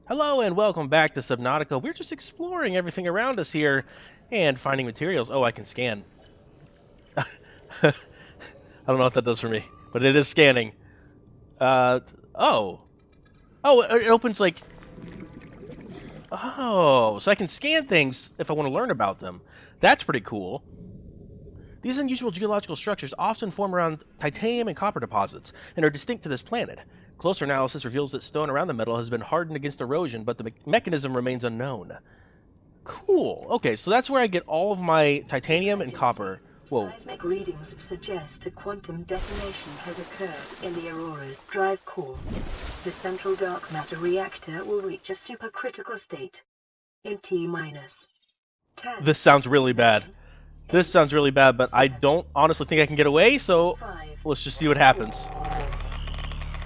Hello and welcome back to Subnautica. We're just exploring everything around us here and finding materials. Oh, I can scan. I don't know what that does for me, but it is scanning. Uh, oh. Oh, it opens like... Oh, so I can scan things if I want to learn about them. That's pretty cool. These unusual geological structures often form around titanium and copper deposits and are distinct to this planet. Closer analysis reveals that stone around the metal has been hardened against erosion, but the mechanism remains unknown. Cool. Okay, so that's where I get all of my titanium and copper. Whoa. Seismic readings suggest a quantum detonation has occurred in the Aurora's drive core. The central dark matter reactor will reach a supercritical state in T-minus 10. This sounds really bad. This sounds really bad, but I don't honestly think I can get away, so let's just see what happens.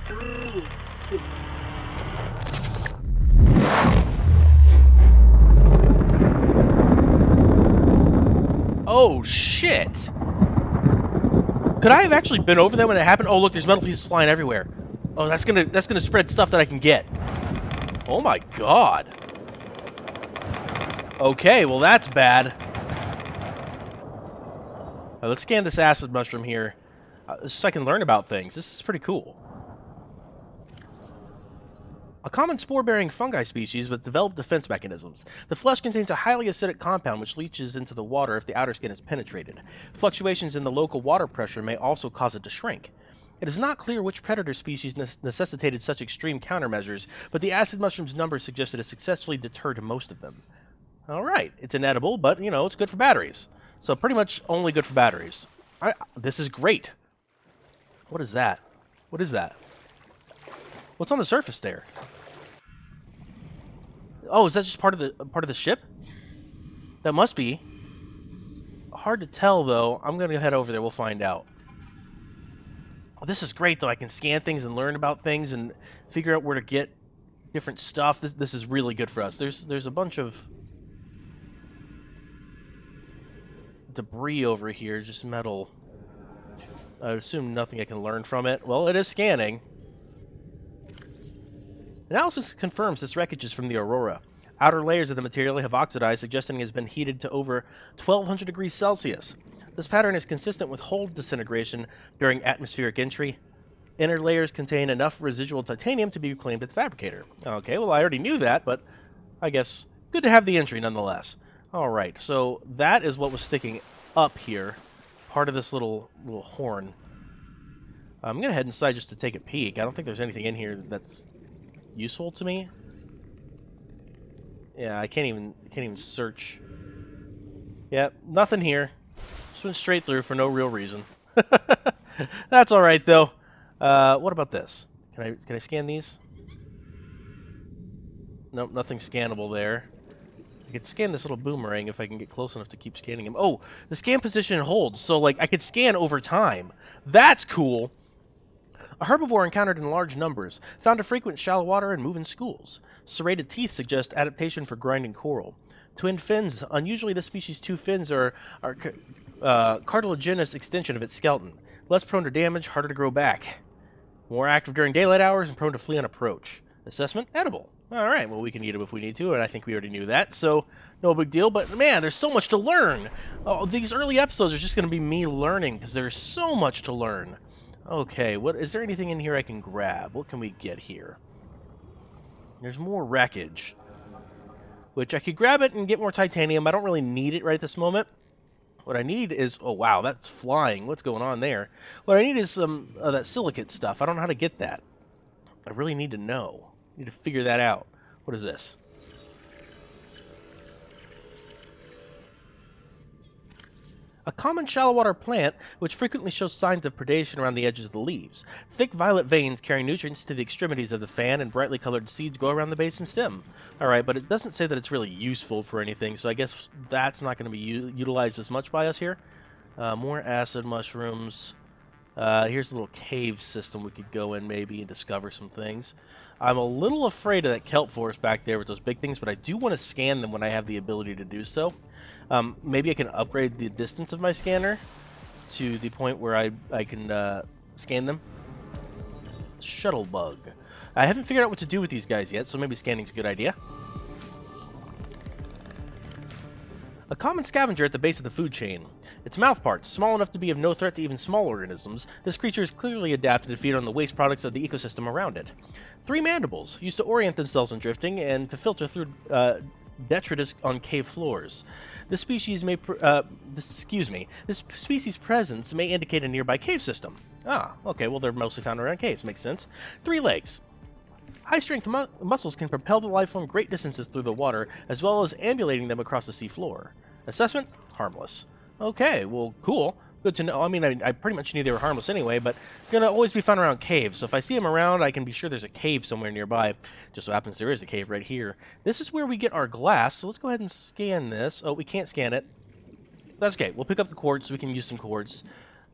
3, 2. Oh, shit! Could I have actually been over there when it happened? Oh, look, there's metal pieces flying everywhere. Oh, that's gonna spread stuff that I can get. Oh my god. Okay, well that's bad. Let's scan this acid mushroom here, so I can learn about things. This is pretty cool. A common spore-bearing fungi species with developed defense mechanisms. The flesh contains a highly acidic compound which leaches into the water if the outer skin is penetrated. Fluctuations in the local water pressure may also cause it to shrink. It is not clear which predator species necessitated such extreme countermeasures, but the acid mushroom's numbers suggest it has successfully deterred most of them. Alright, it's inedible, but, you know, it's good for batteries. So pretty much only good for batteries. This is great. What is that? What is that? What's on the surface there? Oh, is that just part of the ship? That must be. Hard to tell though. I'm gonna head over there. We'll find out. Oh, this is great though. I can scan things and learn about things and figure out where to get different stuff. This is really good for us. There's a bunch of debris over here, just metal. I assume nothing I can learn from it. Well, it is scanning. Analysis confirms this wreckage is from the Aurora. Outer layers of the material have oxidized, suggesting it has been heated to over 1200 degrees Celsius. This pattern is consistent with hull disintegration during atmospheric entry. Inner layers contain enough residual titanium to be reclaimed at the fabricator. Okay, well I already knew that, but I guess good to have the entry nonetheless. Alright, so that is what was sticking up here. Part of this little horn. I'm going to head inside just to take a peek. I don't think there's anything in here that's useful to me. Yeah, I can't even search. Yep, nothing here. Just went straight through for no real reason. That's all right though. What about this? Can I scan these? Nope, nothing scannable there. I could scan this little boomerang if I can get close enough to keep scanning him. Oh, the scan position holds, so like I could scan over time. That's cool. A herbivore encountered in large numbers, found to frequent shallow water and move in schools. Serrated teeth suggest adaptation for grinding coral. Twin fins. Unusually, this species' two fins are cartilaginous extension of its skeleton. Less prone to damage, harder to grow back. More active during daylight hours and prone to flee on approach. Assessment, edible. Alright, well we can eat them if we need to, and I think we already knew that, so no big deal. But man, there's so much to learn! Oh, these early episodes are just going to be me learning, because there's so much to learn. Okay, is there anything in here I can grab? What can we get here? There's more wreckage. Which I could grab it and get more titanium. I don't really need it right at this moment. What I need is... Oh, wow, that's flying. What's going on there? What I need is some that silicate stuff. I don't know how to get that. I really need to know. I need to figure that out. What is this? A common shallow water plant which frequently shows signs of predation around the edges of the leaves. Thick violet veins carry nutrients to the extremities of the fan, and brightly colored seeds grow around the base and stem. Alright, but it doesn't say that it's really useful for anything, so I guess that's not going to be utilized as much by us here. More acid mushrooms. Here's a little cave system we could go in maybe and discover some things. I'm a little afraid of that kelp forest back there with those big things, but I do want to scan them when I have the ability to do so. Maybe I can upgrade the distance of my scanner to the point where I can scan them. Shuttle bug. I haven't figured out what to do with these guys yet, so maybe scanning's a good idea. A common scavenger at the base of the food chain. Its mouth parts, small enough to be of no threat to even small organisms, this creature is clearly adapted to feed on the waste products of the ecosystem around it. 3 mandibles, used to orient themselves in drifting and to filter through detritus on cave floors. This species presence may indicate a nearby cave system. Ah, okay, well they're mostly found around caves, makes sense. 3 legs. High-strength muscles can propel the lifeform great distances through the water, as well as ambulating them across the sea floor. Assessment? Harmless. Okay, well, cool. Good to know. I mean, I pretty much knew they were harmless anyway, but they're going to always be found around caves. So if I see them around, I can be sure there's a cave somewhere nearby. Just so happens there is a cave right here. This is where we get our glass, so let's go ahead and scan this. Oh, we can't scan it. That's okay. We'll pick up the quartz so we can use some quartz.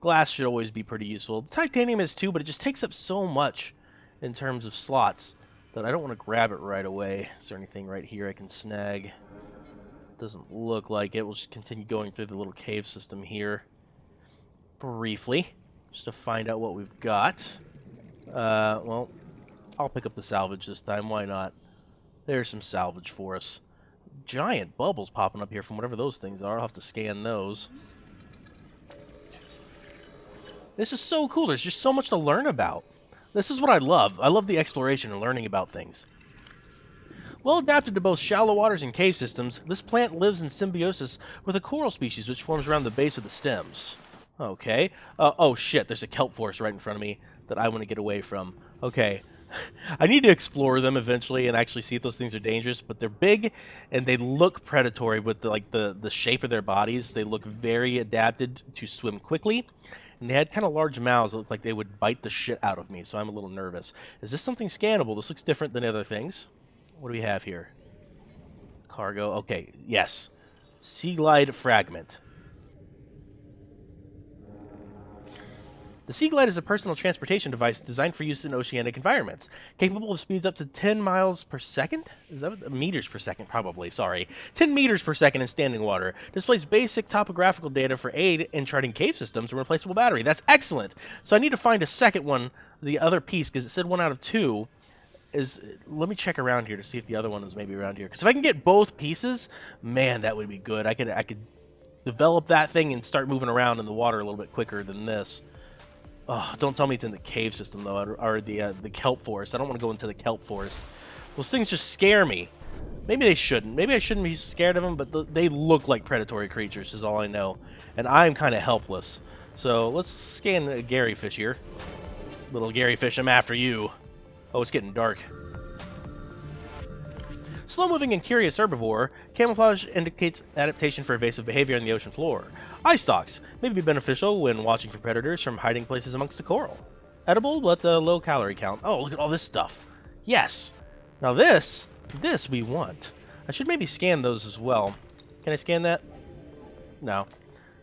Glass should always be pretty useful. The titanium is too, but it just takes up so much in terms of slots that I don't want to grab it right away. Is there anything right here I can snag? Doesn't look like it. We'll just continue going through the little cave system here briefly, just to find out what we've got. Well, I'll pick up the salvage this time. Why not? There's some salvage for us. Giant bubbles popping up here from whatever those things are. I'll have to scan those. This is so cool. There's just so much to learn about. This is what I love. I love the exploration and learning about things. Well adapted to both shallow waters and cave systems, this plant lives in symbiosis with a coral species which forms around the base of the stems. Okay. Oh shit, there's a kelp forest right in front of me that I want to get away from. Okay. I need to explore them eventually and actually see if those things are dangerous, but they're big and they look predatory with the shape of their bodies. They look very adapted to swim quickly, and they had kind of large mouths that looked like they would bite the shit out of me, so I'm a little nervous. Is this something scannable? This looks different than other things. What do we have here? Cargo. Okay, yes. Sea Glide Fragment. The Sea Glide is a personal transportation device designed for use in oceanic environments, capable of speeds up to 10 miles per second? Is that meters per second? Probably, sorry. 10 meters per second in standing water. Displays basic topographical data for aid in charting cave systems and replaceable battery. That's excellent! So I need to find a second one, the other piece, because it said 1 out of 2. Let me check around here to see if the other one is maybe around here. Because if I can get both pieces, man, that would be good. I could develop that thing and start moving around in the water a little bit quicker than this. Oh, don't tell me it's in the cave system though, or the kelp forest. I don't want to go into the kelp forest. Those things just scare me. Maybe they shouldn't. Maybe I shouldn't be scared of them, but they look like predatory creatures is all I know, and I'm kind of helpless. So let's scan Gary Fish here. Little Gary Fish, I'm after you. Oh, it's getting dark. Slow-moving and curious herbivore, camouflage indicates adaptation for evasive behavior on the ocean floor. Eye stalks may be beneficial when watching for predators from hiding places amongst the coral. Edible, but low calorie count. Oh, look at all this stuff. Yes. Now this we want. I should maybe scan those as well. Can I scan that? No.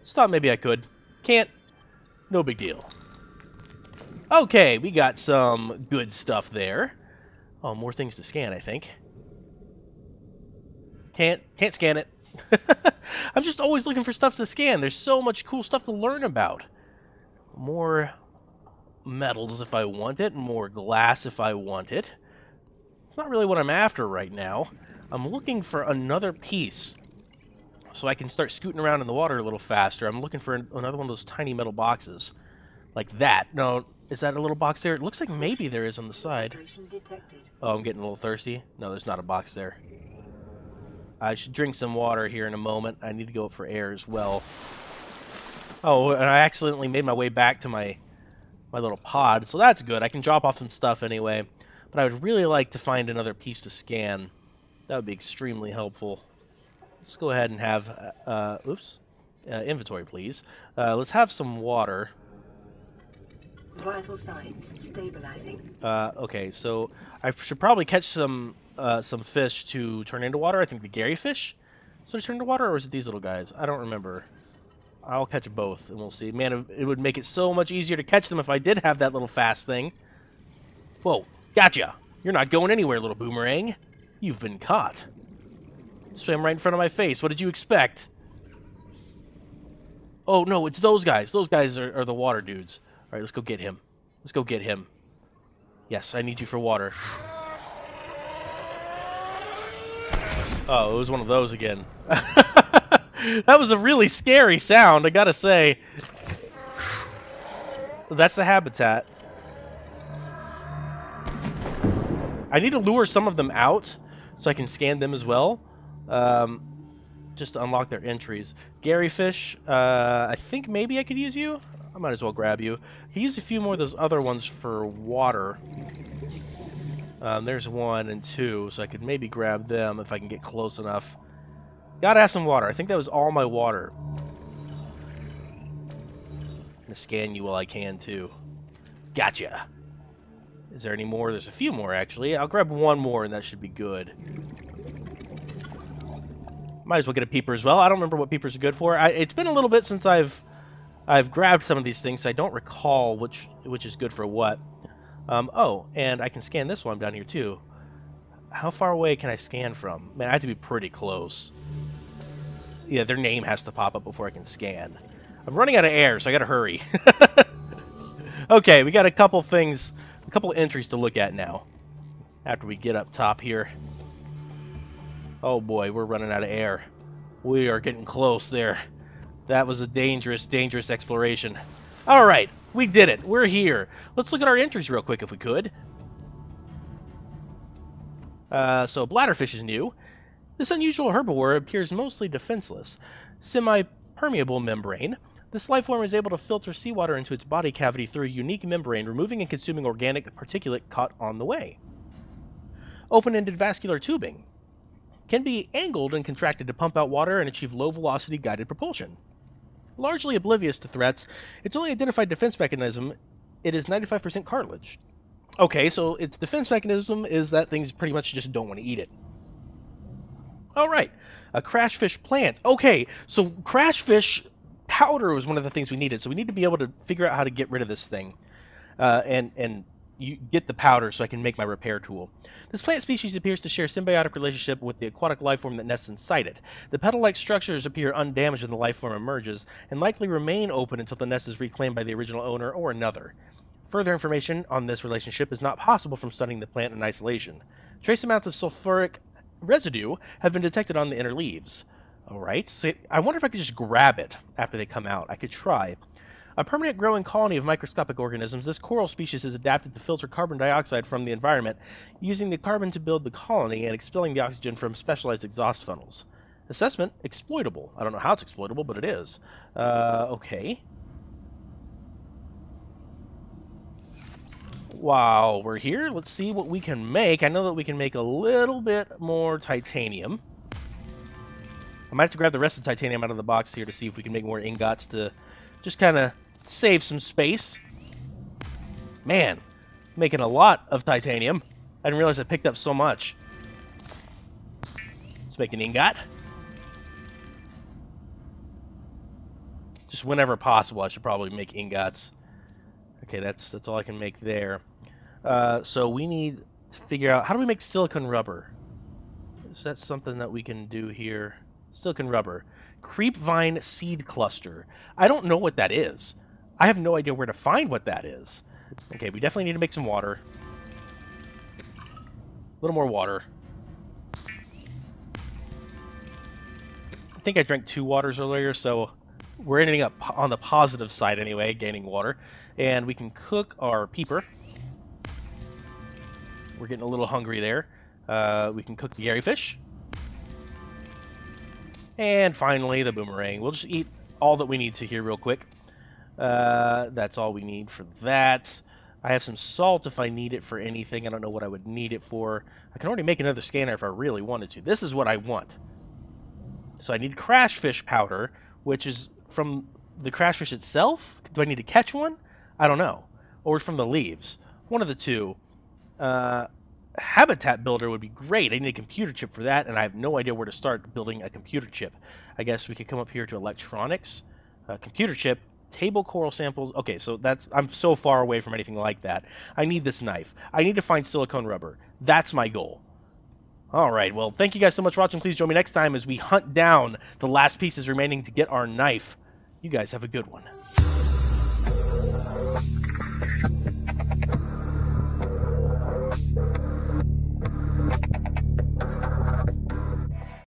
Just thought maybe I could. Can't. No big deal. Okay, we got some good stuff there. Oh, more things to scan, I think. Can't scan it. I'm just always looking for stuff to scan. There's so much cool stuff to learn about. More metals if I want it. More glass if I want it. It's not really what I'm after right now. I'm looking for another piece so I can start scooting around in the water a little faster. I'm looking for another one of those tiny metal boxes. Like that. No, is that a little box there? It looks like maybe there is on the side. Oh, I'm getting a little thirsty. No, there's not a box there. I should drink some water here in a moment. I need to go up for air as well. Oh, and I accidentally made my way back to my little pod, so that's good. I can drop off some stuff anyway. But I would really like to find another piece to scan. That would be extremely helpful. Let's go ahead and have... inventory, please. Let's have some water. Vital signs stabilizing. Okay, so I should probably catch some fish to turn into water. I think the Gary fish. So to turn into water, or is it these little guys? I don't remember. I'll catch both, and we'll see. Man, it would make it so much easier to catch them if I did have that little fast thing. Whoa, gotcha! You're not going anywhere, little boomerang. You've been caught. Swam right in front of my face. What did you expect? Oh, no, it's those guys. Those guys are the water dudes. All right, let's go get him. Let's go get him. Yes, I need you for water. Oh, it was one of those again. That was a really scary sound, I gotta say. That's the habitat. I need to lure some of them out so I can scan them as well. Just to unlock their entries. Gary Fish, I think maybe I could use you. I might as well grab you. I can use a few more of those other ones for water. There's 1 and 2, so I could maybe grab them if I can get close enough. Gotta have some water. I think that was all my water. I'm gonna scan you while I can, too. Gotcha. Is there any more? There's a few more, actually. I'll grab 1 more, and that should be good. Might as well get a peeper as well. I don't remember what peepers are good for. It's been a little bit since I've grabbed some of these things, so I don't recall which is good for what. Oh, and I can scan this one down here, too. How far away can I scan from? Man, I have to be pretty close. Yeah, their name has to pop up before I can scan. I'm running out of air, so I gotta hurry. Okay, we got a couple things, a couple entries to look at now. After we get up top here. Oh boy, we're running out of air. We are getting close there. That was a dangerous, dangerous exploration. Alright, we did it. We're here. Let's look at our entries real quick if we could. So bladderfish is new. This unusual herbivore appears mostly defenseless. Semi-permeable membrane. This life form is able to filter seawater into its body cavity through a unique membrane, removing and consuming organic particulate caught on the way. Open-ended vascular tubing. Can be angled and contracted to pump out water and achieve low-velocity guided propulsion. Largely oblivious to threats, its only identified defense mechanism, it is 95% cartilage. Okay, so its defense mechanism is that things pretty much just don't want to eat it. Alright, a crashfish plant. Okay, so crashfish powder was one of the things we needed, so we need to be able to figure out how to get rid of this thing. And you get the powder so I can make my repair tool. This plant species appears to share a symbiotic relationship with the aquatic life form that nests inside it. The petal-like structures appear undamaged when the life form emerges, and likely remain open until the nest is reclaimed by the original owner or another. Further information on this relationship is not possible from studying the plant in isolation. Trace amounts of sulfuric residue have been detected on the inner leaves. Alright, so I wonder if I could just grab it after they come out. I could try. A permanent growing colony of microscopic organisms, this coral species is adapted to filter carbon dioxide from the environment, using the carbon to build the colony and expelling the oxygen from specialized exhaust funnels. Assessment, exploitable. I don't know how it's exploitable, but it is. Okay. While we're here, let's see what we can make. I know that we can make a little bit more titanium. I might have to grab the rest of the titanium out of the box here to see if we can make more ingots to just kind of save some space. Man, making a lot of titanium. I didn't realize I picked up so much. Let's make an ingot. Just whenever possible, I should probably make ingots. Okay, that's all I can make there. So we need to figure out, how do we make silicone rubber? Is that something that we can do here? Silicone rubber. Creepvine seed cluster. I don't know what that is. I have no idea where to find what that is. Okay, we definitely need to make some water. A little more water. I think I drank 2 waters earlier, so we're ending up on the positive side anyway, gaining water. And we can cook our peeper. We're getting a little hungry there. We can cook the fish. And finally, the boomerang. We'll just eat all that we need to here real quick. That's all we need for that. I have some salt if I need it for anything. I don't know what I would need it for. I can already make another scanner if I really wanted to. This is what I want. So I need crashfish powder, which is from the crashfish itself. Do I need to catch one? I don't know. Or from the leaves. One of the two. Habitat builder would be great. I need a computer chip for that, and I have no idea where to start building a computer chip. I guess we could come up here to electronics. Computer chip. Table coral samples. Okay, so I'm so far away from anything like that. I need this knife. I need to find silicone rubber. That's my goal. Alright, well, thank you guys so much for watching. Please join me next time as we hunt down the last pieces remaining to get our knife. You guys have a good one.